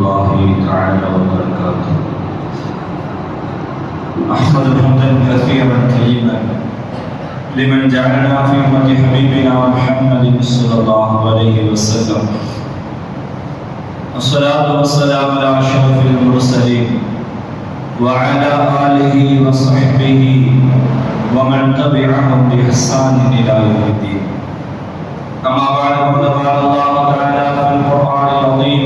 الله تعالى وبركاته. أحمد حمدا كثيرا طيبا لمن جعلنا في أمة حبيبنا محمد صلى الله عليه وسلم. الصلاة والسلام على أشرف المرسلين وعلى آله وصحبه ومن تبعهم بإحسان إلى يوم الدين. أما بعد فقد قال الله تعالى في القرآن العظيم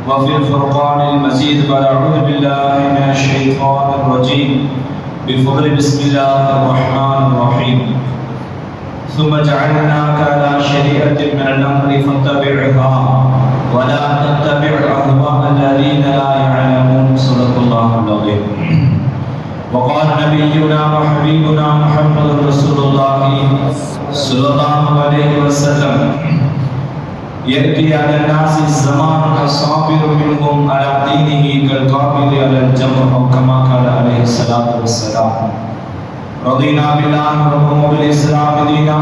وفي الفرقان المجيد بعد أعوذ بالله من الشيطان الرجيم بفضل بسم الله الرحمن الرحيم. ثم جعلناك على شريعة من الأمر فاتبعها ولا تتبع أهواء الذين لا يعلمون. صدق الله العظيم. وقال نبينا وحبيبنا محمد رسول الله صلى الله عليه وسلم: يأتي على الناس الزمان الصابر منهم على دينه كالقابل على الجمر، أو كما قال عليه الصلاة والسلام. رضينا بالله ربا وبالإسلام دينا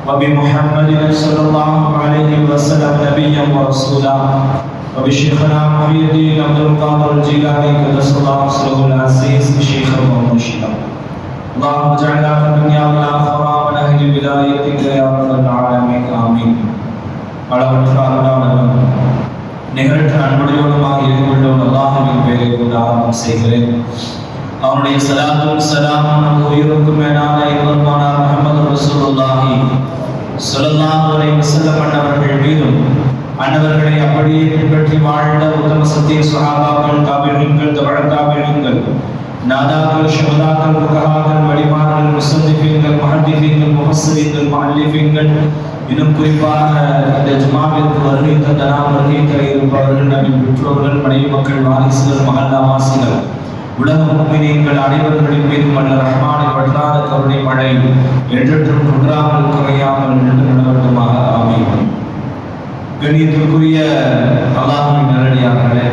وبمحمد صلى الله عليه وسلم نبيا ورسولا وبشيخنا محي الدين عبد القادر الجيلاني قدس الله سره العزيز شيخا ومرشدا. اللهم اجعلنا في الدنيا والآخرة من أهل ولايتك يا رب العالمين آمين. அளவற்ற அருளாளனும் நிகழ்த்த அன்புடையவனுமாக இருந்துள்ளவன் அல்லாஹ்வின் பெயரை கொண்டு ஆரம்பம் செய்கிறேன். அவனுடைய ஸலாத்தும் ஸலாமும் நம் உயிருக்கும் மேலான பெருமானார் முஹம்மது ரசூலுல்லாஹி ஸல்லல்லாஹு அலைஹி வஸல்லம் அன்னவர்கள் மீதும் அன்னவர்களை அப்படியே பின்பற்றி வாழ்ந்த உத்தம சத்திய ஸஹாபாக்கள், தாபிஈன்கள், தபஅ தாபிஈன்கள், நாதாக்கள், ஷுஹதாக்கள், ஃபுகஹாக்கள், வலிமார்கள், முஸன்னிஃபீன்கள், முஹத்திஸீன்கள், முஃபஸ்ஸிரீன்கள், முஅல்லிஃபீன்கள், இன்னும் குறிப்பாக இந்த ஜுமாவிற்கு வருகை தந்த நாம் வருகை தர இருப்பவர்கள், நபி பெற்றோர்கள், மனைவி மக்கள், வாரிசுகள், மஹல்லாவாசிகள், உலக முஃமினீன்கள் அனைவர்களின் மீதும் வல்ல ரஹ்மானின் வற்றாத கருணை மழை என்றென்றும் குன்றாமல் குறையாமல் நின்று நிலவட்டுமாக ஆமீன். கண்ணியத்திற்குரிய அல்லாஹ்வின் நல்லடியார்களே,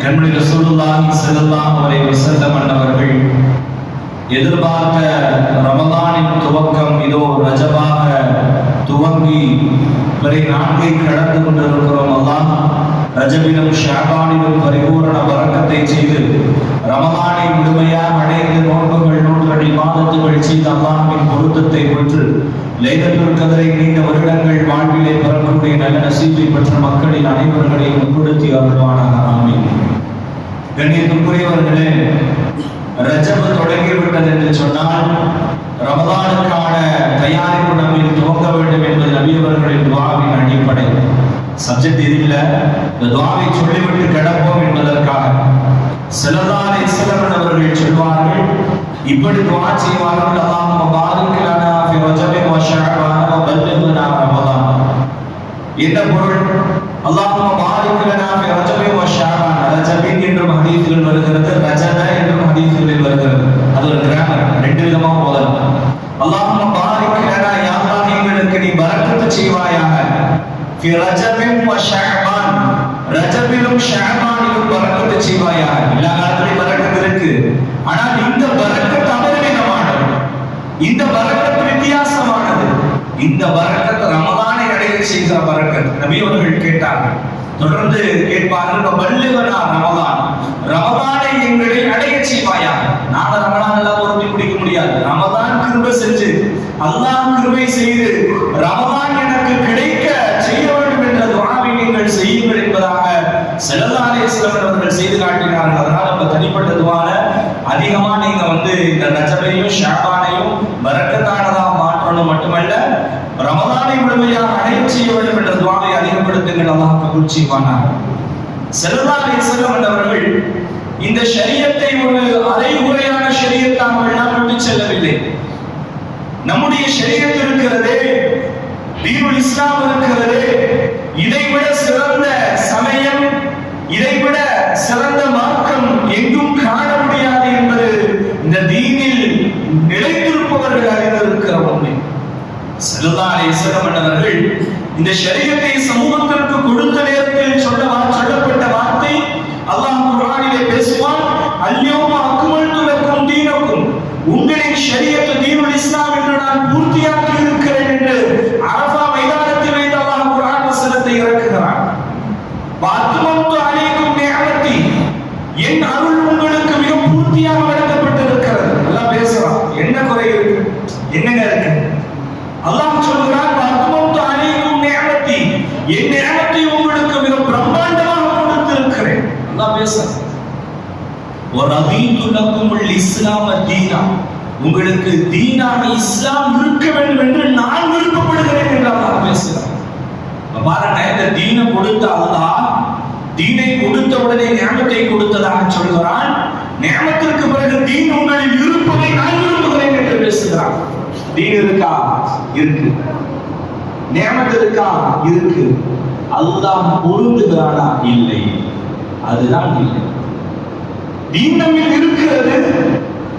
கண்மணி ரசூலுல்லாஹி ஸல்லல்லாஹு அலைஹி வஸல்லம் அன்னவர்கள் எதிர்பார்த்த ரமலானின் துவக்கம் இதோ ரஜபாக துவங்கி வரை 4 கடந்து கொண்டிருக்கிறோம். அல்லாஹ் ரஜபிலும் ஷாபானிலும் பரிபூரண பரக்கத்தை செய்து ரமலானை முழுமையாக அடைந்து நோன்புகள், நூல்கள், இபாதத்துகள் செய்து அல்லாஹ்வின் பொருத்தத்தை பெற்று லைலத்துல் கத்ரை நீண்ட வருடங்கள் வாழ்விலே பெறக்கூடிய நல்ல நசீபை பெற்ற மக்களின் அனைவர்களையும் உட்படுத்தி அருள்வானாக ஆமீன். கண்ணியத்திற்குரியவர்களே, ரஜப் தொடங்கிவிட்டது என்று சொன்னால் ரமலானுக்கான தயாரிப்பு நம்மில் துவங்க வேண்டும் என்பது நபியவர்களின் துஆவின் அடிப்படை. சப்ஜெக்ட் இது இல்லை, இந்த துஆவை சொல்லிவிட்டு கிடப்போம் என்பதற்காக ஸல்லல்லாஹு அலைஹி வஸல்லம் அவர்கள் சொல்வார்கள், இப்படி துஆ செய்வார்கள்: அல்லாஹும்ம பாரிக் லனா ஃபி ரஜப வ ஷஅபான் வ பல்லிக்னா ரமலான். என்ன பொருள்? அல்லாஹும்ம பாரிக் லனா ஃபி ரஜப வ ஷஅபான். ரஜபின் என்றும் ஹதீஸ்கள் வருகிறது, ரஜப என்றும் ஹதீஸ்களில் வருகிறது. அது ஒரு கிராமர், 2 விதமா ஓதலாம். அல்லாஹும்ம பாரிக் லனா, யா அல்லாஹ் எங்களுக்கு நீ பரக்கத்து செய்வாயாக, ஃபி ரஜப வ ஷஅபான், ரஜபிலும் ஷஅபானிலும் பரக்கத்து செய்வாயாக. எல்லா காலத்திலும் பரக்கத்து இருக்கு, ஆனால் இந்த பரக்கத்து அபரிமிதமானது, இந்த பரக்கத்து வித்தியாசமானது. இந்த பரக்கத்து ரமலானை அடைய செய்கிற பரக்கத். நபி அவர்கள் கேட்டார்கள், தொடர்ந்து கேட்பார்கள், பல்லிகனா ரமலான், ரமலானை எங்களை அடைய செய்வாயாக. நாம ரமலான் எல்லாம் பொருத்தி பிடிக்க முடியாது. ரமலான் கிருபை செஞ்சு, அல்லாஹ் கிருபை செய்து ரமலான் எனக்கு கிடைக்க செய்ய வேண்டும் என்ற துஆவை நீங்கள் செய்யுங்கள் என்பதாக ஸல்லல்லாஹு அலைஹி வஸல்லம் அவர்கள் செய்து காட்டினார்கள். அதனால நம்ம தனிப்பட்ட துஆல அதிகமா நீங்க இந்த ரஜபையும் ஷஅபானையும் பரக்கத்தானதா மாற்றணும் மட்டுமல்ல, ரமலானை முழுமையாக அடைய செய்ய வேண்டும் என்ற துஆவை அதிகப்படுத்துங்கள். அல்லாஹ் கபூல் செய்வானாக. ஸல்லல்லாஹு அலைஹி வஸல்லம் அவர்கள் இந்த ஷரியத்தை ஒரு அரைகுறையான ஷரியத்தாக நாம் விட்டு செல்லவில்லை. நம்முடைய ஷரியத் இருக்கிறதே, தீனுல் இஸ்லாம் இருக்கிறதே, இதைவிட சிறந்த சமயம், இதைவிட சிறந்த மார்க்கம் எங்கும் காண முடியாது என்பது இந்த தீனில் நிலைத்திருப்பவர்கள் அறிந்திருக்கிற உண்மை. ஸல்லல்லாஹு அலைஹி வஸல்லம் அவர்கள் இந்த ஷரியத்தை சமூகத்திற்கு கொடுத்த நேரத்தில் சொல்லப்பட்ட வார்த்தை அல்லாஹ் குர்ஆனிலே பேசுவான், அல்யௌம அக்மல்து லக்கும் தீனக்கும், உங்களின் ஷரியத் தீனுல் இஸ்லாம் என்று நான் பூர்த்தியாக்கி இருக்கிறேன் என்று அரஃபா மைதானத்தில் வைத்து அல்லாஹ் குர்ஆன் வசனத்தை இறக்குகிறான். வஅத்மம்து அலைக்கும் நிஅமதி, என் அருள் உங்களுக்கு மிக பூர்த்தியாக வழங்கப்பட்டிருக்கிறது. அல்லாஹ் பேசுறான், என்ன குறை இருக்கு, என்னங்க இருக்கு? அல்லாஹ் சொல்கிறான், வஅத்மம்து அலைக்கும் நிஅமதி, என் நிஅமத்தை உங்களுக்கு மிக பிரம்மாண்டமாக கொடுத்திருக்கிறேன். அல்லாஹ் பேசுறான். வரதீது லக்குமுல் இஸ்லாம தீனா, உங்களுக்கு தீனாக இஸ்லாம் இருக்க வேண்டும் என்று நான் விருப்பப்படுகிறேன் என்று அல்லாஹ் பேசுகிறான். பாருங்க, இந்த தீனை கொடுத்த அல்லாஹ் தீனை கொடுத்த உடனே நியமத்தை கொடுத்ததாக சொல்கிறான். நியமத்திற்கு பிறகு தீன் உங்களில் இருப்பதை நான் விரும்புகிறேன் என்று பேசுகிறான். தீன் இருக்கா? இருக்கு. நியமத் இருக்கா? இருக்கு. அல்லாஹ் பொருந்துகிறானா? இல்லை. அதுதான் இல்லை. தீன் நம்மில் இருக்கிறது,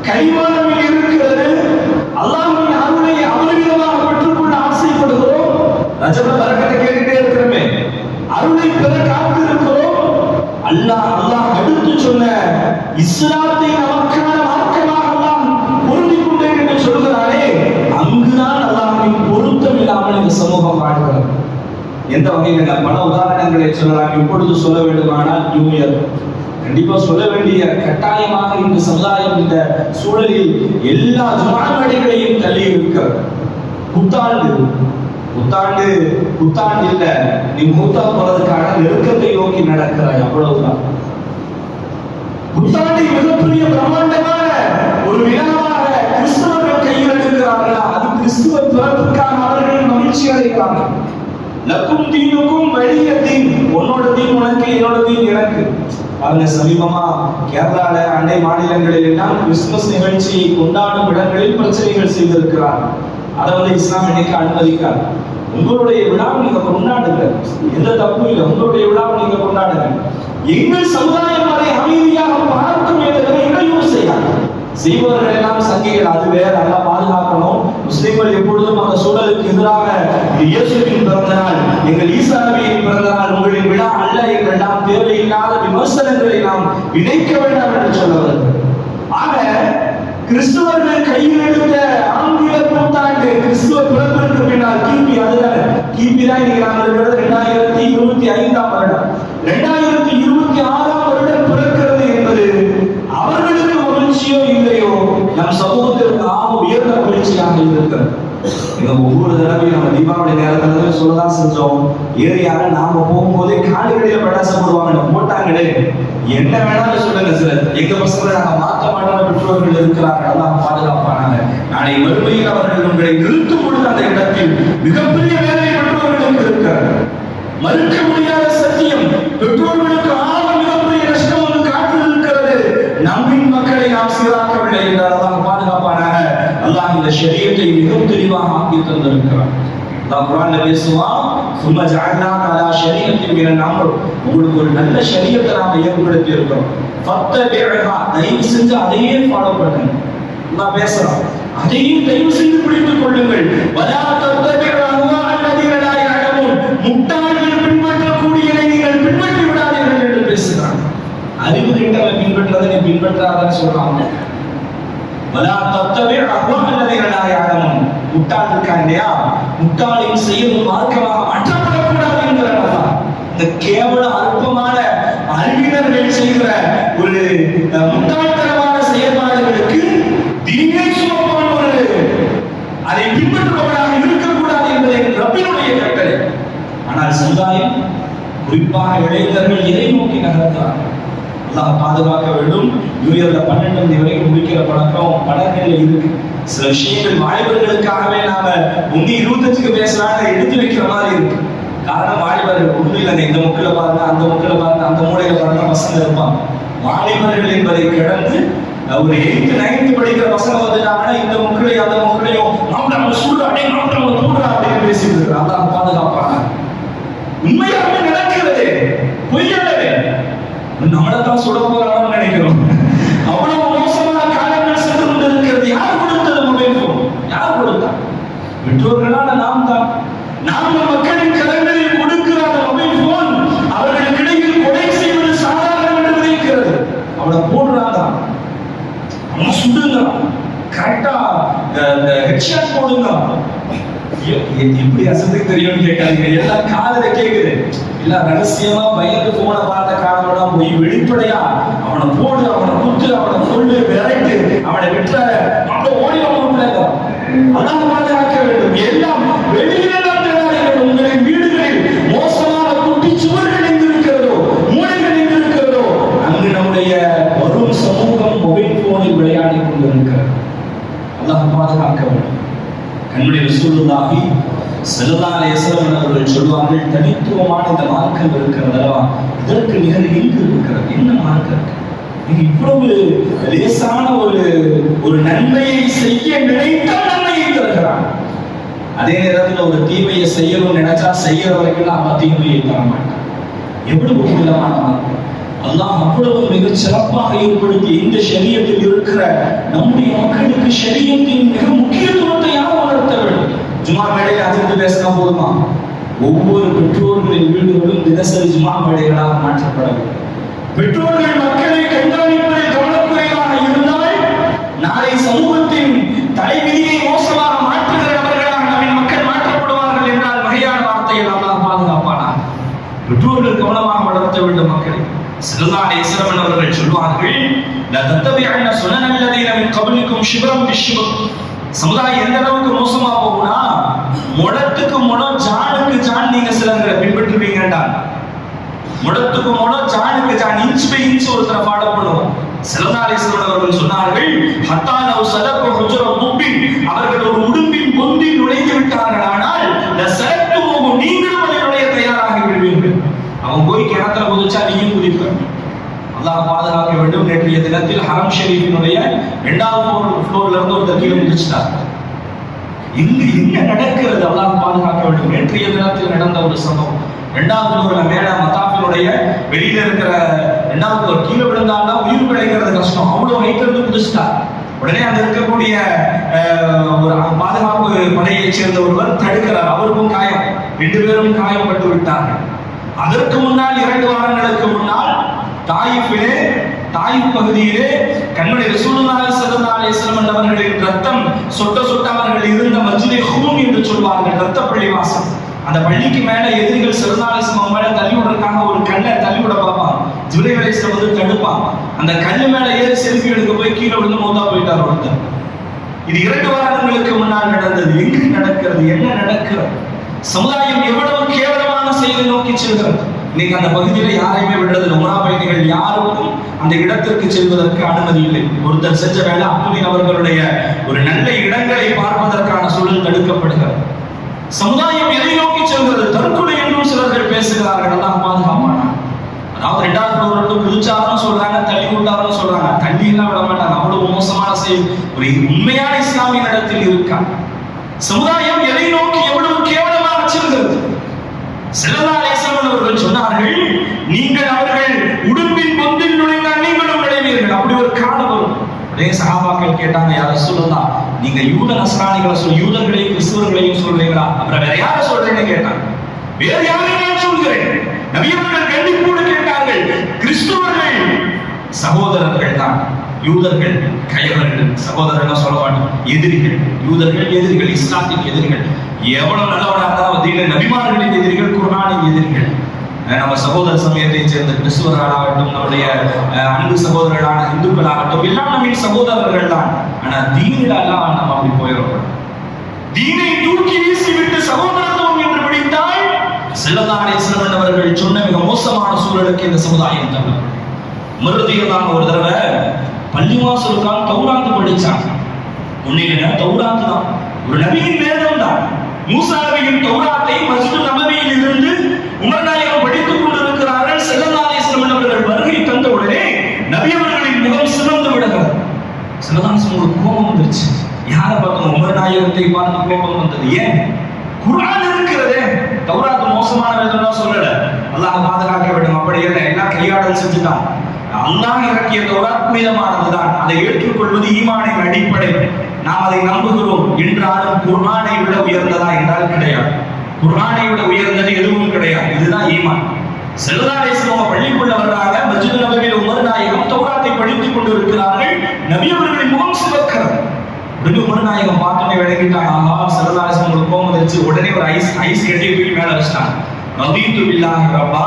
கைமானமில் இருக்கிறது. அல்லாஹ்வின் அருளை அபரிமிதமாக பெற்றுக்கொள்ள ஆசைப்படுகிறோம். ரஜப பரக்கத்தை கேட்டுட்டே இருக்கிறோமே, அருளை பெற காத்திருக்கிறோம். அல்லாஹ் அடுத்து சொன்ன இஸ்லாத்தை நமக்கான மார்க்கமாக அல்லாஹ் பொருந்திக் கொண்டேன் என்று சொல்கிறானே, அங்குதான் அல்லாஹ்வின் பொருத்தம் இல்லாமல் இந்த சமூகம் வாழ்கிறது. எந்த வகையில் பல உதாரணங்களை சொல்லலாம். இப்பொழுது சொல்ல வேண்டுமானால் நியூ இயர் கண்டிப்பா சொல்ல வேண்டிய கட்டாயமாக இந்த சமுதாயம் இந்த சூழலில் எல்லா ஜுமாமடைகளையும் தள்ளி இருக்கிறது. புத்தாண்டு புத்தாண்டு புத்தாண்டு இல்ல, நீ மூத்தா போறதுக்கான நெருக்கத்தை நோக்கி நடக்கிறாய், அவ்வளவுதான். புத்தாண்டை மிகப்பெரிய பிரம்மாண்டமான ஒரு விழாவாக கிறிஸ்தவர்கள் கையில் எடுக்கிறார்களா? அது கிறிஸ்துவ பிறப்புக்கான அவர்கள் மகிழ்ச்சி அடைகிறார்கள். லக்கும் தீனுக்கும் வலிய தீன், உன்னோட தீன் உனக்கு, என்னோட தீன் எனக்கு. அவங்க சமீபமா கேரளால அண்டை மாநிலங்களில் எல்லாம் கிறிஸ்துமஸ் நிகழ்ச்சியை கொண்டாடும் இடங்களில் பிரச்சனைகள் செய்திருக்கிறார்கள். அதை இஸ்லாம் இன்னைக்கு அனுமதிக்காது. உங்களுடைய விழாவை நீங்க கொண்டாடுங்க, எந்த தப்பும் இல்லை. உங்களுடைய விழாவை நீங்க கொண்டாடுங்க. எங்கள் சமுதாயம் அதை அமைதியாக பார்க்கும் என்ற இடையூறு செய்யாது. செய்பவர்கள் எல்லாம் சங்கிகள், அது வேற. நல்லா பாதுகாக்கணும். முஸ்லிம்கள் எப்பொழுதும் அந்த சூழலுக்கு எதிராக இயேசுவின் பிறந்த நாள், எங்கள் ஈசா நபியின் பிறந்த நாள் உங்களின் விழா அல்ல, எங்கள் நாம் தேவையில்லாத விமர்சனங்களை நாம் இணைக்க வேண்டாம் என்று சொல்லுவார்கள். ஆக கிறிஸ்துவர்கள் கையில் எடுத்த ஆங்கில புத்தாண்டு கிறிஸ்துவ பிறப்பிற்கு பின்னால் கிபி, அதுதான் கிபி தான் இன்னைக்கு நாங்கள் இருக்கிறது 2025ஆம் வருடம். 2026ஆம் வருடம் பிறக்கிறது என்பது அவர்களுக்கு மகிழ்ச்சியோ இல்லையோ, நம் சமூகத்திற்கு உயர்ந்த மகிழ்ச்சியாக இருக்கிறது. ஒவ்வொரு தடவையும் நம்ம தீபாவளி நேரத்துல சொல்லதான் செஞ்சோம். ஏரியால நாம போகும்போதே காலிகளில பட்டாசு போடுவாங்க, போட்டாங்களே என்ன வேணாலும் சொல்லுங்க. சிலர் எங்க பசங்களை நாங்க மாற்ற மாட்டான பெற்றோர்கள் இருக்கிறார்கள், எல்லாம் பாதுகாப்பானாங்க. நாளை மறுமையில் அவர்கள் உங்களை நிறுத்தும் பொழுது அந்த இடத்தில் மிகப்பெரிய வேலை பெற்றோர்களுக்கு இருக்கிறார்கள். மறுக்க முடியாத சத்தியம், பெற்றோர்களுக்கு மிகப்பெரிய நஷ்டம் ஒன்று காத்திருக்கிறது. நம்மின் மக்களை நாம் சீராக்கவில்லை என்றால் அல்லாஹ் பாதுகாப்பானாக. அல்லாஹ் இந்த ஷரியத்தை மிகவும் தெளிவாக ஆக்கி தந்திருக்கிறார். அல்லாஹ் குர்ஆன்ல பேசுவான், சும்ம ஜஅல்னாக அலா ஷரியத்தின் மினல் அம்ர், உங்களுக்கு ஒரு நல்ல ஷரியத்தை நாம ஏற்படுத்தி இருக்கிறோம். ஃபத்தபிஹா, தயவு செஞ்சு அதையே ஃபாலோ பண்ணுங்க. அல்லாஹ் பேசுறான், அதையும் தயவு செய்து பிடித்துக் கொள்ளுங்கள். வலா தத்தபிஹு அஹ்வா அல்லதீன லா யஅலமூன், முட்டாள்கள் பின்பற்றக்கூடியதை நீங்கள் பின்பற்றி விடாதீர்கள் என்று பேசுகிறான். அறிவு கெட்டவன் பின்பற்றதை நீ பின்பற்றாதன்னு சொல்றாங்க. வலா தத்தபிஹு அஹ்வா அல்லதீன லா யஅலமூன், முட்டாள் இருக்கான் இல்லையா, முட்டாளின் செயல் மார்க்கமாக மாற்றப்படக்கூடாது என்கிறார். இந்த கேவல அற்பமான அறிவினர்கள் செய்கிற ஒரு முட்டாள்தனமான செயல்பாடுகளுக்கு தீனை சுமப்பவன் ஒரு அதை பின்பற்றுபவனாக இருக்கக்கூடாது என்பதை ரப்பினுடைய கட்டளை. ஆனால் சமுதாயம், குறிப்பாக இளைஞர்கள் எதை நோக்கி நகர்ந்தார்கள்? அல்லாஹ் பாதுகாக்க வேண்டும். நியூ இயர்ல 12 தேதி வரைக்கும் முடிக்கிற பழக்கம் படங்கள்ல இருக்கு. சில விஷயங்கள் வாலிபர்களுக்காகவே நாம 25க்கு பேசலான்னு எடுத்து வைக்கிற மாதிரி இருக்கு. காரணம், வாலிபர்கள் ஒன்றும் இல்லைங்க, இந்த முக்கில பாருங்க, அந்த முக்கில பாருங்க, அந்த மூலையில பாருங்க பசங்க இருப்பாங்க. வாலிபர்கள் என்பதை கடந்து ஒரு 8th 9th படிக்கிற பசங்க வந்துட்டாங்கன்னா இந்த முக்கிலையும் அந்த முக்கிலையும் நம்ம சூடாடே நம்ம தூடுறா அப்படின்னு பேசிட்டு இருக்கிறாங்க. அல்லாஹ் பாதுகாப்பாங்க. உண்மையாகவே நடக்கிறது, பொய்யல்லவே. நம்மளதான் சுட போறாங்கன்னு நினைக்கிறோம். அவ்வளவு மோசமான காலங்கள் சென்று கொண்டிருக்கிறது. யார் கொடுத்தது மொபைல் போன்? யார் கொடுத்தா? பெற்றோர்களான நாம் தான். நாம் மக்களின் கரங்களில் கொடுக்கிற அந்த மொபைல் போன் அவர்களுக்கு இடையில் கொலை செய்வது சாதாரணம் என்று நினைக்கிறது. அவளை போடுறாங்க, அவன் சுடுங்க, கரெக்டா ஹெட்ஷாட் போடுங்க. எப்படி அசத்துக்கு தெரியும்னு கேட்காதீங்க, எல்லாம் காதல கேக்குது. இல்ல ரகசியமா பயந்து போன பார்த்த காரணம் போய் வெளிப்படையா அவனை போடு, அவனை குத்து, அவனை கொண்டு விரட்டு, அவனை விட்டுற அப்ப ஓடி வந்து அதான் பாதுகாக்க வேண்டும். எல்லாம் வெளியில உங்களின் வீடுகளில் மோசமான குட்டி சுவர்கள் எங்கு இருக்கிறதோ, மூளைகள் எங்கு இருக்கிறதோ, அங்கு நம்முடைய வரும் சமூகம் மொபைல் போனில் விளையாடி கொண்டிருக்கிறது. அல்லாஹ் பாதுகாக்க வேண்டும். கண்ணுடைய ரசூலுல்லாஹி ஸல்லல்லாஹு அலைஹி வஸல்லம் அவர்கள் சொல்வார்கள், தனித்துவமான இந்த மார்க்கம் இருக்கிறதா, இதற்கு நிகர் எங்கு இருக்கிறது? என்ன மார்க்கம்? நீங்க இவ்வளவு லேசான ஒரு நன்மையை செய்ய நினைத்தால் நன்மையை தருகிறான். அதே நேரத்தில் ஒரு தீமையை செய்யணும்னு நினைச்சா செய்யற வரைக்கும் அவன் தீமையை தர மாட்டான். எவ்வளவு உள்ளமான மார்க்கம்! அல்லாஹ் அவ்வளவு மிக சிறப்பாக ஏற்படுத்திய இந்த ஷரியத்தில் இருக்கிற நம்முடைய மக்களுக்கு ஷரியத்தின் மிக முக்கியத்துவத்தை யார் உணர்த்த வேண்டும்? ஜுமா மேடையில் அதிர்ந்து பேசினா போதுமா? ஒவ்வொரு பெற்றோர்களின் வீடுகளும் தினசரி ஜுமா மேடைகளாக மாற்றப்பட வேண்டும். பெற்றோர்கள் மக்களை கண்காணிப்பதில் கவனக்குறைவாக இருந்தால் நாளை சமூகத்தின் தலைவிதியை மோசமாக மாற்றுகிற நபர்களாக நம்மின் மக்கள் மாற்றப்படுவார்கள் என்றால் வகையான வார்த்தையை அல்லாஹ் பாதுகாப்பானார். பெற்றோர்கள் கவனமாக வளர்த்த வேண்டும் மக்களை. ஸல்லல்லாஹு அலைஹி வஸல்லம் அவர்கள் சொல்வார்கள், லா தத்தபிஅன்ன சுனனல் லதீன மின் கப்லிக்கும் ஷிப்ரன் பிஷ்ஷிப்ர். சமுதாயம் எந்த அளவுக்கு மோசமா போகும்னா, முடத்துக்கு முடம் ஜானுக்கு ஜான் நீங்க சிலர்களை பின்பற்றுவீங்கடா. முடத்துக்கு முடம் ஜானுக்கு ஜான், இன்ச் பை இன்ச் ஒருத்தரை ஃபாலோ பண்ணுவோம். ஸல்லல்லாஹு அலைஹி வஸல்லம் அவர்கள் சொன்னார்கள், ஹத்தா லவ் சலக ஹுஜ்ர துப்பின், அவர்கள் ஒரு உடும்பின் பொந்தில் நுழைந்து விட்டார்கள், ஆனால் லஸலத்துஹு, நீங்களும் அதில் நுழைய தயாராகி விடுவீர்கள். அவன் போய் கிணத்துல குதிச்சா நீயும் குதிப்பேன். அல்லாஹ் பாதுகாக்க வேண்டும். நேற்றைய தினத்தில் ஹரம் ஷெரீஃபினுடைய 2வது ஃப்ளோர்ல இருந்து ஒருத்தர் கீழே குதிச்சிட்டார். இங்கு என்ன நடக்கிறது? அல்லாஹ் பாதுகாக்க வேண்டும். நேற்றைய தினத்தில் நடந்த ஒரு சம்பவம். 2வது ஃப்ளோர்ல மேல மத்தாஃபினுடைய வெளியில இருக்கிற 2வது ஃப்ளோர் கீழே விழுந்தால்தான் உயிர் பிழைக்கிறது கஷ்டம். அவ்வளவு ஹைட்ல இருந்து குதிச்சிட்டார். உடனே அங்க இருக்கக்கூடிய ஒரு பாதுகாப்பு படையை சேர்ந்த ஒருவர் தடுக்கிறார். அவருக்கும் காயம், 2 பேரும் காயப்பட்டு விட்டார்கள். அதற்கு முன்னால் 2 வாரங்களுக்கு முன்னால் தாயிஃப் பகுதியிலே கண்ணுடைய ரசூலுல்லாஹி ஸல்லல்லாஹு அலைஹி வஸல்லம் அவர்களின் ரத்தம் சொட்ட சொட்ட அவர்கள் இருந்த மஸ்ஜிதே ஹூம் என்று சொல்வார்கள், ரத்த பள்ளிவாசல். அந்த பள்ளிக்கு மேல எதிரிகள் ஸல்லல்லாஹு அலைஹி வஸல்லம் மேல தள்ளி விடுறதுக்காக ஒரு கல்லை தள்ளி விட பார்ப்பான். ஜிப்ரீல் அலைஹிஸ்ஸலாம் வந்து தடுப்பான். அந்த கல்லு மேல ஏறி செல்ஃபி எடுக்க போய் கீழே விழுந்து மௌத்தா போயிட்டார் ஒருத்தர். இது 2 வாரங்களுக்கு முன்னால் நடந்தது. எங்கு நடக்கிறது? என்ன நடக்கிறது? சமுதாயம் எவ்வளவு கேவலமான செயலை நோக்கி செல்கிறது. இன்னைக்கு அந்த பகுதியில யாரையுமே விடுறது, உம்ரா பயணிகள் யாருக்கும் அந்த இடத்திற்கு செல்வதற்கு அனுமதி இல்லை. ஒருத்தர் செஞ்ச வேலை அப்துலின் அவர்களுடைய ஒரு நல்ல இடங்களை பார்ப்பதற்கான சூழல் தடுக்கப்படுகிறது. சமுதாயம் எதை நோக்கி செல்கிறது? தற்கொலை என்றும் சிலர்கள் பேசுகிறார்கள். அல்லாஹ் பாதுகாப்பானா. அதாவது 2வது ஃப்ளோர்ல குதிச்சாருன்னு சொல்றாங்க, தள்ளி விட்டாருன்னு சொல்றாங்க. தள்ளி எல்லாம் விட மாட்டாங்க. அவ்வளவு மோசமான செயல் ஒரு உண்மையான இஸ்லாமிய இடத்தில் இருக்கா? சமுதாயம் எதை நோக்கி எவ்வளவு கேவலமாக செல்கிறது? ஸல்லல்லாஹு அலைஹி வஸல்லம் அவர்கள் சொன்னார்கள், நீங்கள் அவர்கள் உடும்பின் பொந்தில் நுழைந்தால் நீங்களும் நுழைவீர்கள். அப்படி ஒரு காலம் வரும். உடனே சஹாபாக்கள் கேட்டாங்க, யா ரசூலுல்லாஹ், நீங்க யூத நஸ்ரானிகளை யூதர்களையும் கிறிஸ்தவர்களையும் சொல்றீங்களா? அப்புறம் வேற யாரை சொல்றீங்கன்னு கேட்டாங்க. வேற யாரையும் நான் சொல்கிறேன். நபி அவர்கள் கண்டிப்போடு கேட்டார்கள், கிறிஸ்தவர்கள் சகோதரர்கள் தான், யூதர்கள் கயவர்கள். சகோதரர்கள் சொல்ல மாட்டோம், எதிரிகள். யூதர்கள் எதிரிகள், இஸ்லாத்தின் எதிரிகள். எவ்வளவு நல்லவனா இருந்தாலும் தீன நபிமார்களின் எதிரிகள், குர்ஆனின் எதிரிகள். நம்ம சகோதர சமயத்தை சேர்ந்த கிறிஸ்துவர்களாகட்டும், நம்முடைய அன்பு சகோதரர்களான இந்துக்களாகட்டும், எல்லாம் நம்ம சகோதரர்கள் தான். ஆனா தீனிலெல்லாம் நம்ம அப்படி போயிடக்கூடாது. தீனை தூக்கி வீசிவிட்டு சகோதரத்துவம் என்று பிடித்தால் ஸல்லல்லாஹு அலைஹி வஸல்லம் அவர்கள் சொன்ன மிக மோசமான சூழலுக்கு இந்த சமுதாயம் தள்ளும். மறுதியதான் ஒரு தடவை பள்ளிவாசலுக்காக தௌராத்து படிச்சாங்க. உண்மையில தௌராத்து தான் ஒரு நபியின் வேதம் தான். மூசா நபியின் தௌராத்தை மஸ்ஜித் நபவியில் இருந்து உமர் நாயகம் படித்துக் கொண்டிருக்கிறார்கள். ஸல்லல்லாஹு அலைஹி வஸல்லம் அவர்கள் வருகை தந்த உடனே நபி அவர்களின் முகம் சிவந்து விடுகிறது. ஸல்லல்லாஹு அலைஹி வஸல்லம் கோபம் வந்துருச்சு. யாரை பார்க்கணும்? உமர் நாயகத்தை பார்த்து கோபம் வந்தது. ஏன்? குர்ஆன் இருக்கிறதே. தௌராத் மோசமான வேதம் சொல்லல, அல்லாஹ் பாதுகாக்க வேண்டும். அப்படி இல்லை, எல்லாம் கையாடல் செஞ்சுட்டான். அல்லாஹ் இறக்கிய தௌராத் மீதமானதுதான். அதை ஏற்றுக்கொள்வது ஈமானின் அடிப்படை. நாம் அதை நம்புகிறோம். என்றாலும் குர்ஆனை விட உயர்ந்ததா என்றால் கிடையாது. குர்ஆனை விட உயர்ந்தது எதுவும் கிடையாது. இதுதான் ஈமான். ஸல்லல்லாஹு அலைஹி வஸல்லம் பள்ளிக்குள்ள வர்றாங்க. மஸ்ஜித் நபவியில் உமர் நாயகம் தௌராத்தை படித்துக் கொண்டிருக்கிறார்கள். நபி அவர்களின் முகம் சிவக்கிறது. உடனே உமர் நாயகம் பார்த்தோன்னே விளங்கிட்டாங்க, ஆஹா ஸல்லல்லாஹு அலைஹி வஸல்லம் கோபம் வந்துச்சு. உடனே ஒரு ஐஸ் கட்டி தூக்கி மேல வச்சிட்டாங்க. ரதீது பில்லாஹி ரப்பா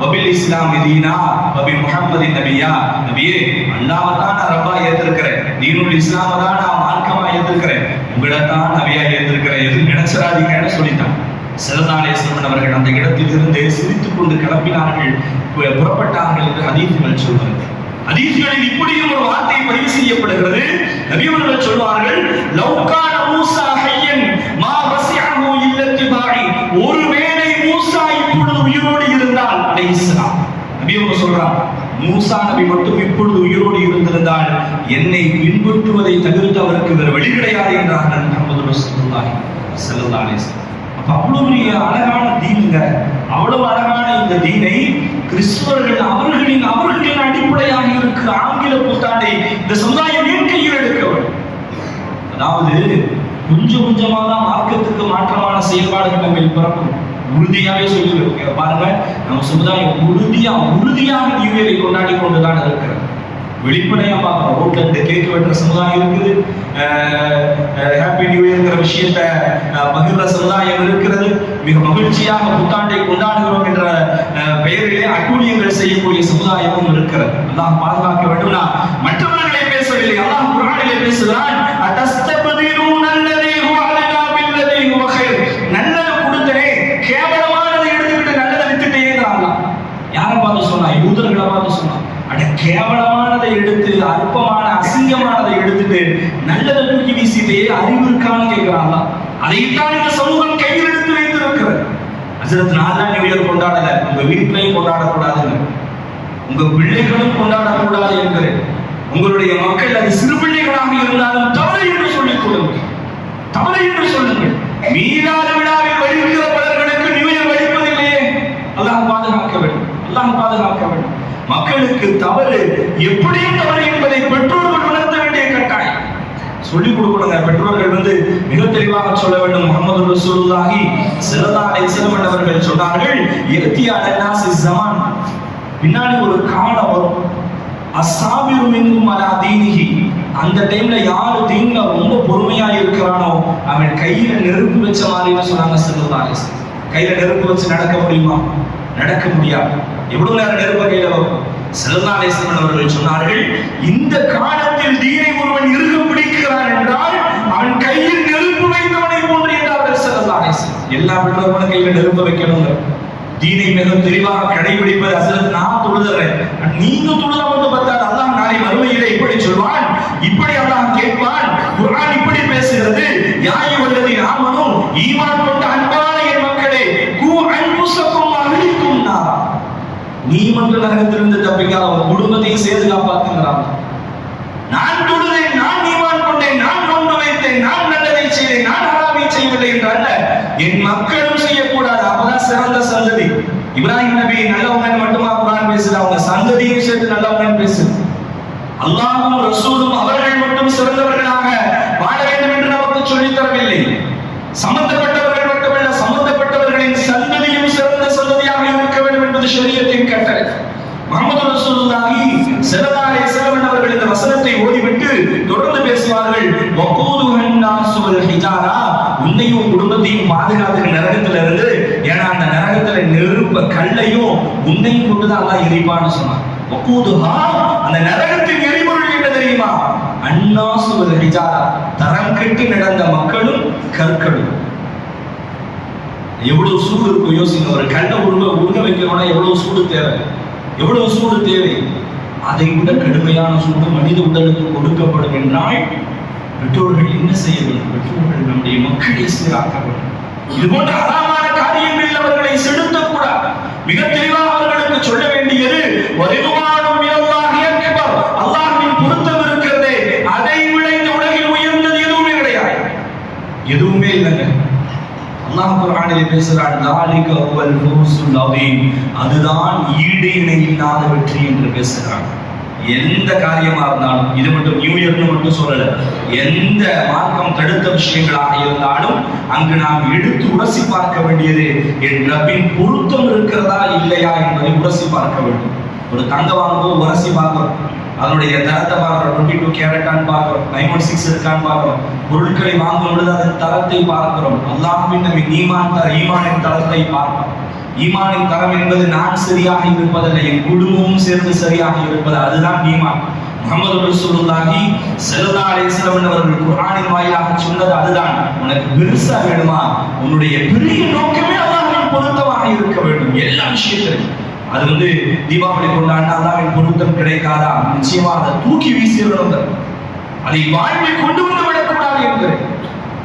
வபில் இஸ்லாமி தீனா வபி முஹம்மதின் நபியா. நபியே, அல்லாஹ்வை தான் நான் ரப்பா ஏத்திருக்கிறேன், தீனுல் இஸ்லாமை தான் நான் மார்க்கமா ஏத்திருக்கிறேன், உங்களை தான் நபியா ஏத்திருக்கிறேன், எதுவும் நினைச்சிடாதீங்கன்னு சொல்லிட்டான். ஸல்லல்லாஹு அலைஹி வஸல்லம் அவர்கள் அந்த இடத்திலிருந்து சிரித்துக் கொண்டு கிளம்பினார்கள், புறப்பட்டார்கள் என்று ஹதீஸ்கள் சொல்கிறது. ஹதீஸ்களில் இப்படியும் ஒரு வார்த்தை பதிவு செய்யப்படுகிறது. நபி அவர்கள் சொல்வார்கள், லவ்கான மூசா ஹய்யன் மா வஸிஅஹு இல்லா திபாஇ. ஒருவேளை மூசா இப்பொழுது உயிரோடு இருந்தால் அலைஹிஸ்ஸலாம், நபி அவங்க சொல்றாங்க, மூசா நபி மட்டும் இப்பொழுது உயிரோடு இருந்திருந்தால் என்னை பின்பற்றுவதை தவிர்த்து அவருக்கு வேறு வழி கிடையாது என்றார்கள் முஹம்மது ரசூலுல்லாஹி ஸல்லல்லாஹு அலைஹி வஸல்லம். அவ்வளவு அழகான தீனுங்க, அவ்வளவு அழகான இந்த தீனை கிறிஸ்தவர்கள் அவர்களின் அடிப்படையாக இருக்கிற ஆங்கில புத்தாண்டை இந்த சமுதாயம் ஏன் கையில் எடுக்க வேண்டும்? அதாவது கொஞ்சம் கொஞ்சமா தான் மார்க்கத்துக்கு மாற்றமான செயல்பாடுகள் நம்ம பிறக்கும். உறுதியாவே சொல்லி பாருங்க, நம்ம சமுதாயம் உறுதியாக நியூ இயரை கொண்டாடி கொண்டுதான் இருக்கிறது. வெளிப்படையா பார்க்கணும், ரோட்ல இந்த கேக் வெட்டுற சமுதாயம் இருக்குது, ஹாப்பி நியூ இயர்ங்கிற விஷயத்தை பகிர்ற சமுதாயம் இருக்கிறது, மிக மகிழ்ச்சியாக புத்தாண்டை கொண்டாடுகிறோம் என்ற பெயரிலே அட்டூழியங்கள் செய்யக்கூடிய சமுதாயமும் இருக்கிறது. அல்லாஹ் பாதுகாக்க வேண்டும். நான் மற்றவர்களை பேசவில்லை, அல்லாஹ் குர்ஆனிலே பேசுகிறான், நல்லது கொடுத்தனே கேவலமானதை எடுத்துக்கிட்டு நல்லதை வித்துட்டேங்கிறாங்க. யாரை பார்த்து சொன்னா? யூதர்களை பார்த்து சொன்னா. அட, கேவலமானதை எடுத்து, அற்பமான அசிங்கமானதை எடுத்துட்டு நல்லதை தூக்கி வீசிட்டே அறிவு இருக்கான்னு கேட்கிறாங்க. அதைத்தான் இந்த சமூகம் கையில் எடுத்து வைத்திருக்கிறது. ஹஜ்ரத் நான்லாம் நியூ இயர் கொண்டாடல, உங்க வீட்டிலையும் கொண்டாடக்கூடாதுங்க, உங்க பிள்ளைகளும் கொண்டாடக்கூடாது என்கிறேன். உங்களுடைய மக்கள் அது சிறு பிள்ளைகளாக இருந்தாலும் தவறு என்று சொல்லிக் கொடுங்க, தவறு என்று சொல்லுங்கள். மீளாத விழாவில் வழிகிற பலர்களுக்கு நியூ இயர் வழிப்பதில்லையே. அல்லாஹ் பாதுகாக்க வேண்டும், அல்லாஹ் பாதுகாக்க வேண்டும். மக்களுக்கு தவறு எப்படியும் தவறு என்பதை பெற்றோர்கள் உணர்த்த வேண்டிய கட்டாயம். சொல்லிக் கொடுக்கணுங்க. பெற்றோர்கள் மிக தெளிவாக சொல்ல வேண்டும். முஹம்மது ரசூலுல்லாஹி ஸல்லல்லாஹு அலைஹி வஸல்லம் அவர்கள் சொன்னார்கள், யக்தியா அன்னாஸி ஸமான், பின்னாடி ஒரு காலம் வரும், அஸ்ஸாபிரு மின்ஹும் அலா தீனிஹி, அந்த டைம்ல யாரு தீன்ல ரொம்ப பொறுமையா இருக்கிறானோ அவன் கையில நெருப்பு வச்ச மாதிரின்னு சொன்னாங்க ஸல்லல்லாஹு அலைஹி வஸல்லம். கையில நெருப்பு வச்சு நடக்க முடியுமா? நடக்க முடியாது. எவ்வளவு நேரம் நெருப்ப கையில வைக்கும்? ஸல்லல்லாஹு அலைஹி வஸல்லம் அவர்கள் சொன்னார்கள், இந்த காலத்தில் தீனை ஒருவன் இறுக பிடிக்கிறான் என்றால் அவன் கையில் நெருப்பு வைத்தவனை போன்று என்றார்கள் ஸல்லல்லாஹு அலைஹி வஸல்லம். எல்லா பெற்றோர்களும் கையில நெருப்பு வைக்கணுங்க. தீனை மிக தெளிவாக கடைபிடிப்பது. ஹஸரத் நான் தொழுகிறேன், நீங்க தொழுதா மட்டும் பார்த்தால் அல்லாஹ் நாளை மறுமையிலே இப்படி சொல்வான், இப்படி அல்லாஹ் கேட்பான். குர்ஆன் இப்படி பேசுகிறது, யா அய்யுஹல்லதீன ஆமனூ, ஈமான் கொண்ட அன்பான என் மக்களே, கூ அன்ஃபுஸக்கும் வஅஹ்லிக்கும் நார், நீ மட்டும் நரகத்திலிருந்து தப்பிக்காத உன் குடும்பத்தையும் சேர்த்து காப்பாத்துங்கிறான். நான் தொழுதேன், நான் ஈமான் கொண்டேன், நான் நோன்பு வைத்தேன், நான் நல்லதை செய்தேன், நான் ஹராமை செய்யவில்லை என்றால் என் மக்களும் செய்யக்கூடாது. அப்பதான் சிறந்த சந்ததி. இப்ராஹிம் நபி நல்லவங்க மட்டுமா குர்ஆன் பேசுது? அவங்க சந்ததியும் சேர்த்து நல்லவங்க பேசுது. அல்லாஹ்வும் ரசூலும் அவர்கள் மட்டும் சிறந்தவர்களாக வாழ வேண்டும் என்று நமக்கு சொல்லித் தரவில்லை. சம்பந்தப்பட்டவர்கள் மட்டுமல்ல, சம்பந்தப்பட்டவர்களின் சந்ததியும் சிறந்த சந்ததியாக இருக்க வேண்டும் என்பது ஷரியத்தின் கட்டளை. முஹம்மது ரசூலுல்லாஹி ஸல்லல்லாஹு அலைஹி வஸல்லம் அவர்கள் இந்த வசனத்தை ஓதிவிட்டு தொடர்ந்து பேசுவார்கள், வகூதுஹன் நாஸு வல் ஹிஜாரா, உன்னையும் குடும்பத்தையும் பாதுகாத்துற நரகத்துல இருந்து. ஏன்னா அந்த நரகத்துல நெருப்ப கல்லையும் உன்னையும் கொண்டுதான் அல்லாஹ் எரிப்பான்னு சொன்னான். வகூதுஹா, அந்த நரகத்தின் எரிபொருள் என்ன தெரியுமா? அன்னாஸு வல் ஹிஜாரா, தரம் கெட்டு நடந்த மக்களும் கற்களும். எவ்வளவு சூடு இருக்கும் யோசிங்க. ஒரு கல்லை உருக வைக்கணும்னா எவ்வளவு சூடு தேவை, எவ்வளவு சூடு தேவை. அதை விட கடுமையான சூடு மனித உடலுக்கு கொடுக்கப்படும் என்றால் பெற்றோர்கள் என்ன செய்ய வேண்டும்? பெற்றோர்கள் நம்முடைய மக்களை சீராக்க வேண்டும். இது போன்ற அறாமான காரியங்களில் அவர்களை செலுத்தக்கூடாது. மிக தெளிவாக அவர்களுக்கு சொல்ல வேண்டியது, வரிதுவானும் மினல்லாஹி அக்பர், அல்லாஹ்வின் பொருத்தம் இருக்கிறதே, அதை விட இந்த உலகில் உயர்ந்தது எதுவுமே கிடையாது, எதுவுமே இல்லைங்க. அல்லாஹ் குர்ஆனிலே பேசுகிறான், ذَلِكَ هُوَ الْفَوْزُ الْعَظِيمُ, அதுதான் ஈடு இணை இல்லாத வெற்றி என்று பேசுகிறான். எந்த காரியமா இருந்தாலும், இது மட்டும் நியூ இயர்னு மட்டும் சொல்லல, எந்த மார்க்கம் தடுத்த விஷயங்களாக இருந்தாலும் அங்கு நாம் எடுத்து உரசி பார்க்க வேண்டியது என் ரப்பின் பொருத்தம் இருக்கிறதா இல்லையா என்பதை உரசி பார்க்க வேண்டும். ஒரு தங்க வாங்கும்போது உரசி பார்க்கிறோம், அதனுடைய தரத்தை பார்க்கிறோம், 22 கேரட்டான்னு பார்க்கிறோம், 916 இருக்கான்னு பார்க்கிறோம். பொருட்களை வாங்கும் பொழுது அதன் தரத்தை பார்க்கிறோம். அல்லாஹ்வின் நபி ஈமானின் தரத்தை பார்க்கிறோம். ஈமானின் தரம் என்பது நான் சரியாக இருப்பதல்ல, என் குடும்பமும் சேர்ந்து சரியாக இருப்பது, அதுதான் ஈமான். முஹம்மது ரசூலுல்லாஹி ஸல்லல்லாஹு அலைஹி வஸல்லம் அவர்கள் குர்ஆனின் வாயிலாக சொன்னது அதுதான். உனக்கு பெருசா வேணுமா, உன்னுடைய பெரிய நோக்கமே அல்லாஹ்வின் பொருத்தமாக இருக்க வேண்டும் எல்லா விஷயத்திலும். அது தீபாவளி கொண்டாடினா அல்லாஹ்வின் பொருத்தம் கிடைக்காதா? நிச்சயமா அதை தூக்கி வீசிடணும், அதை வாழ்வில் கொண்டு வந்து விடக்கூடாது என்கிறேன்.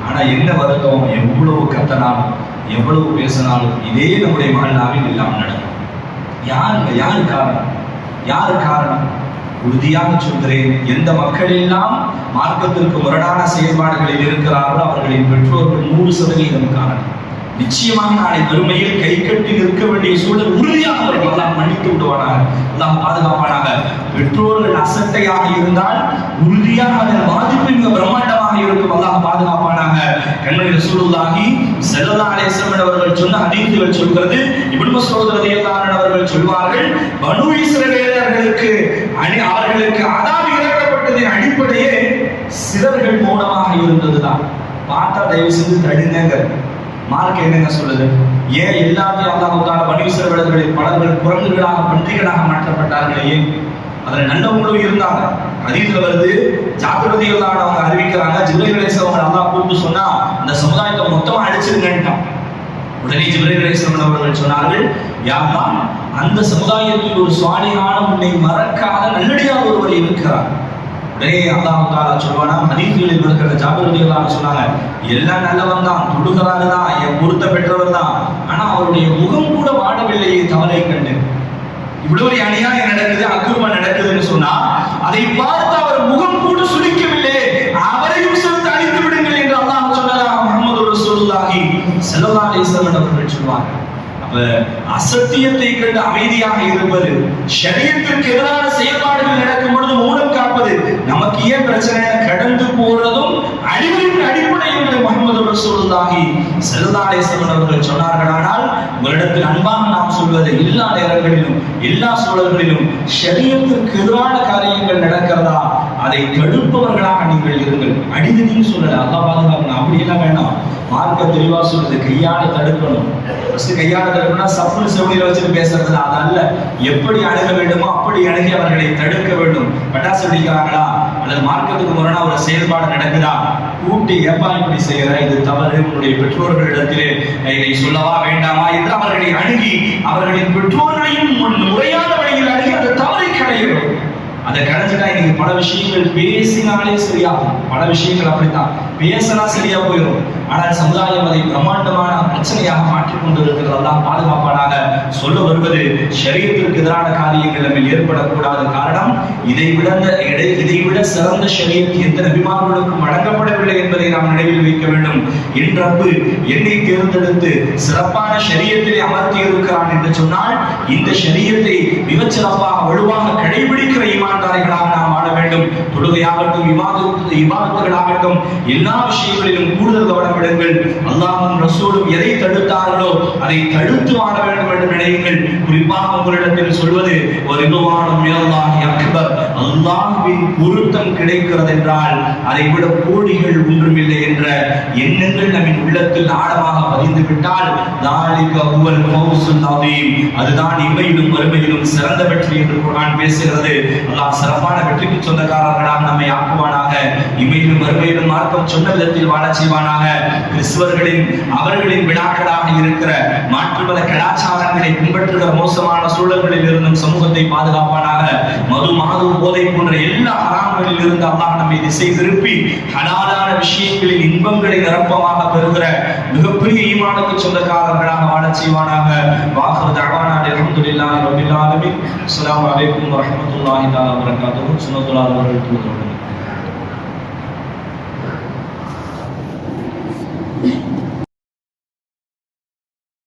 ஆனா என்ன வருத்தம், எவ்வளவு கத்தனாலும் எவ்வளவு பேசினாலும் இதே நம்முடைய மகளாவில் இல்லாமல் நடக்கும். யாரு காரணம்? யாரு காரணம்? உறுதியாக சொல்கிறேன், எந்த மக்கள் எல்லாம் மார்க்கத்திற்கு முரணான செயல்பாடுகளில் இருக்கிறார்களோ அவர்களின் பெற்றோர்கள் 100% காரணம். நிச்சயமாக நாளை பெருமையில் கை கட்டி நிற்க வேண்டிய சூழல் உறுதியாக அவர்கள் எல்லாம் மன்னித்து விடுவானாக, எல்லாம் பாதுகாப்பானாக. பெற்றோர்கள் அசட்டையாக இருந்தால் உறுதியாக அதன் பாதிப்பு மிக பிரம்மாண்டமாக இருக்கும், அல்லாஹ் பாதுகாப்பானாக. கண்மணி ரசூலுல்லாஹி ஸல்லல்லாஹு அலைஹி வஸல்லம் அவர்கள் சொன்ன ஹதீஸ்கள் சொல்கிறது, இப்னு மஸ்ஊத் ரலியல்லாஹு அன்ஹு அவர்கள் சொல்வார்கள், பனூ இஸ்ரவேலர்களுக்கு அவர்களுக்கு அதாபு இறக்கப்பட்டதின் அடிப்படையே சிலர்கள் மௌனமாக இருந்ததுதான். பார்த்தா தயவு செஞ்சு தடுங்க. மார்க் என்னங்க சொல்லுது? ஏன் எல்லாத்தையும் அல்லாஹ் தஆலா பனூ இஸ்ரவேலர்களில் பலர்கள் குரங்குகளாக பன்றிகளாக மாற்றப்பட்டார்களே? ஏன்? அதுல நல்லவங்களும் இருந்தாங்க. ஹதீஸ்ல வருது, ஜாபிர் ரலியல்லாஹு அன்ஹு அவங்க அறிவிக்கிறாங்க, ஜிப்ரீல் அலைஹிஸ்ஸலாம் அல்லாஹ் கூப்பிட்டு சொன்னா அந்த சமுதாயத்தை மொத்தமா அழிச்சிருங்கன்ட்டான். உடனே ஜிப்ரீல் அலைஹிஸ்ஸலாம் அவர்கள் சொன்னார்கள், யா அல்லாஹ், அந்த சமுதாயத்தில் ஒரு சாலிஹான உன்னை மறக்காத நல்லடியார் ஒருவர் இருக்கிறார். உடனே அல்லாஹ் தஆலா சொல்வானா, ஹதீஸ்களில் இருக்கிற ஜாபிர் ரலியல்லாஹு அன்ஹு சொன்னாங்க, எல்லாம் நல்லவன் தான், தொழுகிறாரு தான், என் பொருத்த பெற்றவர் தான், ஆனா அவருடைய முகம் கூட வாடவில்லையே தவறை கண்டு. இவ்வளவு அநியாயம் நடக்குது, அக்கிரமம் நடக்குதுன்னு சொன்னா அதை பார்த்து அவர் முகம் கூட சுளிக்கவில்லை, அவரையும் சேர்த்து அழித்து விடுங்கள் என்று அல்லாஹ் சொன்னார். முஹம்மது ரசூலுல்லாஹி ஸல்லல்லாஹு அலைஹி வஸல்லம் அவர்கள் சொல்வாங்க. அப்ப அசத்தியத்தை கண்டு அமைதியாக இருப்பது, ஷரியத்திற்கு எதிரான செயல்பாடுகள் நடக்கும் பொழுது மௌனம் காப்பது நமக்கு ஏன் பிரச்சனை? கடந்து போறதும் அழிவின் அடிப்படை என்று முஹம்மது ரசூலுல்லாஹி ஸல்லல்லாஹு அலைஹி வஸல்லம் அவர்கள் சொன்னார்கள். ஆனால் உங்களிடத்தில் அன்பாக நாம் சொல்வது, எல்லா நேரங்களிலும் எல்லா சூழல்களிலும் ஷரியத்திற்கு எதிரான காரியங்கள் நடக்கிறதா அதை தடுப்பவர்களாக நீங்கள் இருங்கள். அடிதடின்னு சொல்லல, அல்லாஹ் பாதுகாக்கணும், அப்படியெல்லாம் வேண்டாம். மார்க்க தெளிவா சொல்றது, கையால தடுக்கணும். கையால தடுக்கணும்னா சப்புனு செவனில வச்சுட்டு பேசுறது அது அல்ல. எப்படி அணுக வேண்டுமோ அப்படி அணுகி அவர்களை தடுக்க வேண்டும். பட்டாசு வெடிக்கிறாங்களா அல்லது மார்க்கத்துக்கு முரணா ஒரு செயல்பாடு நடக்குதா, கூட்டி ஏப்பா இப்படி செய்யற, இது தவறு, உன்னுடைய பெற்றோர்களிடத்திலே இதை சொல்லவா வேண்டாமா என்று அவர்களை அணுகி அவர்களின் பெற்றோர்களையும் முறையான வழியில் அணுகி அந்த தவறை களையணும். அதை கடைஞ்சிட்டா இன்னைக்கு பல விஷயங்கள் பேசினாலே சரியாகும். பல விஷயங்கள் அப்படித்தான், பேசினா சரியா போயிடும். ஆனால் சமுதாயம் அதை பிரம்மாண்டமான பிரச்சனையாக மாற்றிக் கொண்டிருக்கிறது. அல்லாஹ் பாதுகாப்பானாக. சொல்ல வருவது, ஷரியத்திற்கு எதிரான காரியங்கள் நம்ம ஏற்படக்கூடாத காரணம், இதைவிட சிறந்த ஷரியத் எந்த நபிமார்களுக்கும் வழங்கப்படவில்லை என்பதை நாம் நினைவில் வைக்க வேண்டும். என் ரப்பு என்னை தேர்ந்தெடுத்து சிறப்பான ஷரியத்திலே அமர்த்தி இருக்கிறான் என்று சொன்னால் இந்த ஷரியத்தை மிகச் சிறப்பாக வலுவாக கடைபிடிக்கிற ஈமான்தாரிகளாக நாம் வாழ வேண்டும். தொழுகையாகட்டும், இபாதத்துகளாகட்டும், எல்லா விஷயங்களிலும் கூடுதல் கவனம் விடுங்கள். அல்லாஹ்வும் ரசூலும் எதை தடுத்தார்களோ அதை தடுத்து வாழ வேண்டும் என்று நினையுங்கள். குறிப்பாக உங்களிடத்தில் சொல்வது, ஒரு ரிதுவானும் மினல்லாஹி அக்பர், அல்லாஹ்வின் பொருத்தம் கிடைக்கிறது என்றால் அதை விட கோடிகள் ஒன்றுமில்லை என்ற எண்ணங்கள் நம்மின் உள்ளத்தில் ஆழமாக பதிந்து விட்டால் தாலிக ஹுவல் ஃபௌஸுல் அதீம், அதுதான் இம்மையிலும் மறுமையிலும் சிறந்த வெற்றி என்று குர்ஆன் பேசுகிறது. அல்லாஹ் சிறப்பான வெற்றிக்கு சொந்தக்காரர்களாக நம்மை ஆக்குவானாக. இம்மையிலும் மறுமையிலும் மார்க்கம் சொன்ன விதத்தில் வாழ செய்வானாக. கிறிஸ்தவர்களின் அவர்களின் விழாக்களாக இருக்கிற மாற்றுமத கலாச்சாரங்களை பின்பற்றுகிற மோசமான சூழல்களில் இருந்தும் சமூகத்தை பாதுகாப்பானாக. மது, மாது, போதை போன்ற எல்லா ஹராம்களில் இருந்து அல்லாஹ் நம்மை திசை திருப்பி ஹலாலான விஷயங்களில் இன்பங்களை நிரப்பமாக பெறுகிற மிகப்பெரிய ஈமானுக்கு சொந்தக்காரர்களாக வாழ செய்வானாக. வாஹிரு தஅவானா அல்ஹம்துலில்லாஹி ரப்பில் ஆலமீன். அஸ்ஸலாமு அலைக்கும் வரஹ்மத்துல்லாஹி தஆலா வபரகாத்துஹு. சுன்னத்துல்லாஹி அவர்கள்